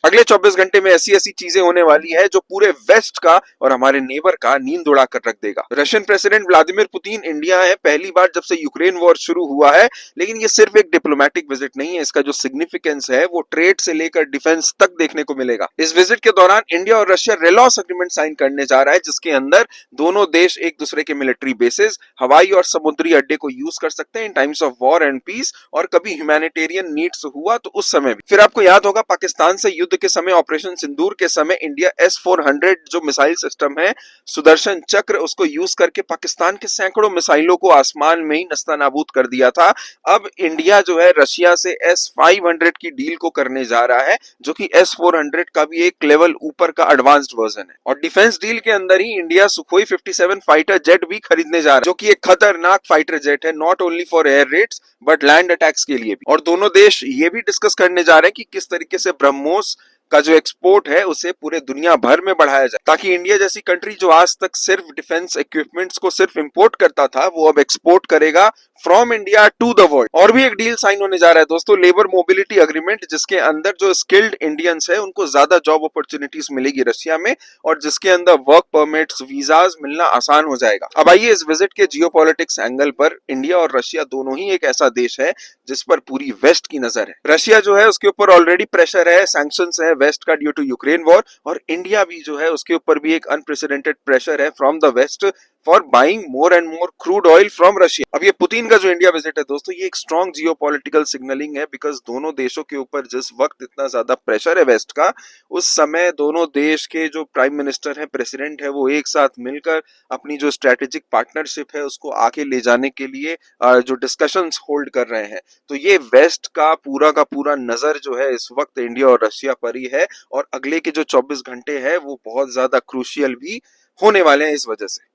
अगले 24 घंटे में ऐसी ऐसी चीजें होने वाली है जो पूरे वेस्ट का और हमारे नेबर का नींद उड़ा कर रख देगा। Russian president Vladimir Putin India है पहली बार जब से यूक्रेन वॉर शुरू हुआ है, लेकिन ये सिर्फ एक डिप्लोमेटिक विजिट नहीं है, इसका जो सिग्निफिकेंस है वो ट्रेड से लेकर डिफेंस तक देखने को मिलेगा। इस विजिट के दौरान इंडिया और रशिया रेलॉस एग्रीमेंट साइन करने जा रहा है, जिसके अंदर दोनों देश एक दूसरे के मिलिट्री बेसिस, हवाई और समुद्री अड्डे को यूज कर सकते हैं in times of war and peace, और कभी ह्यूमैनिटेरियन नीड्स हुआ तो उस समय भी। फिर आपको याद होगा पाकिस्तान से युद्ध के समय ऑपरेशन सिंदूर के समय इंडिया S-400 जो मिसाइल सिस्टम है सुदर्शन चक्र, उसको यूज करके पाकिस्तान के सैकड़ों मिसाइलों को आसमान में ही नस्तानाबूद कर दिया था। अब इंडिया जो है रशिया से S-500 की डील को करने जा रहा है, जो कि S-400 का भी एक लेवल ऊपर का एडवांस्ड वर्जन है। और डिफेंस डील के अंदर ही इंडिया सुखोई 57 फाइटर जेट भी खरीदने जा रहा है, जो कि एक खतरनाक फाइटर जेट है, not only for air Reds but land attacks के लिए भी। और दोनों देश ये भी डिस्कस करने जा रहे हैं कि किस तरीके से ब्रह्मोस का जो एक्सपोर्ट है उसे पूरे दुनिया भर में बढ़ाया जाए, ताकि इंडिया जैसी कंट्री जो आज तक सिर्फ डिफेंस इक्विपमेंट्स को सिर्फ इंपोर्ट करता था वो अब एक्सपोर्ट करेगा from India to the world. और भी एक डील साइन होने जा रहा है दोस्तों, लेबर मोबिलिटी अग्रीमेंट, जिसके अंदर जो स्किल्ड इंडियंस है उनको ज्यादा जॉब अपॉर्चुनिटीज मिलेगी रशिया में, और जिसके अंदर वर्क परमिट्स वीजाज मिलना आसान हो जाएगा। अब आइए इस विजिट के जियोपॉलिटिक्स एंगल पर, इंडिया और रशिया दोनों ही एक ऐसा देश है जिस पर पूरी वेस्ट की नजर है। रशिया जो है उसके ऊपर ऑलरेडी प्रेशर है, सैंक्शंस है वेस्ट का ड्यू टू यूक्रेन वॉर, और इंडिया भी जो है उसके ऊपर भी एक अनप्रेसिडेंटेड प्रेशर है from the west for buying more and more crude oil from Russia. अब ये पुतिन का जो इंडिया विजिट है दोस्तों, ये एक स्ट्रॉन्ग जियोपॉलिटिकल सिग्नलिंग है, बिकॉज दोनों देशों के ऊपर जिस वक्त इतना ज्यादा प्रेशर है वेस्ट का, उस समय दोनों देश के जो प्राइम मिनिस्टर है, प्रेसिडेंट है, वो एक साथ मिलकर अपनी जो स्ट्रेटेजिक पार्टनरशिप है उसको आगे ले जाने के लिए जो डिस्कशंस होल्ड कर रहे हैं। तो ये वेस्ट का पूरा नजर जो है इस वक्त इंडिया और रशिया पर ही है, और अगले के जो 24 घंटे हैं वो बहुत ज्यादा क्रूशियल भी होने वाले हैं इस वजह से।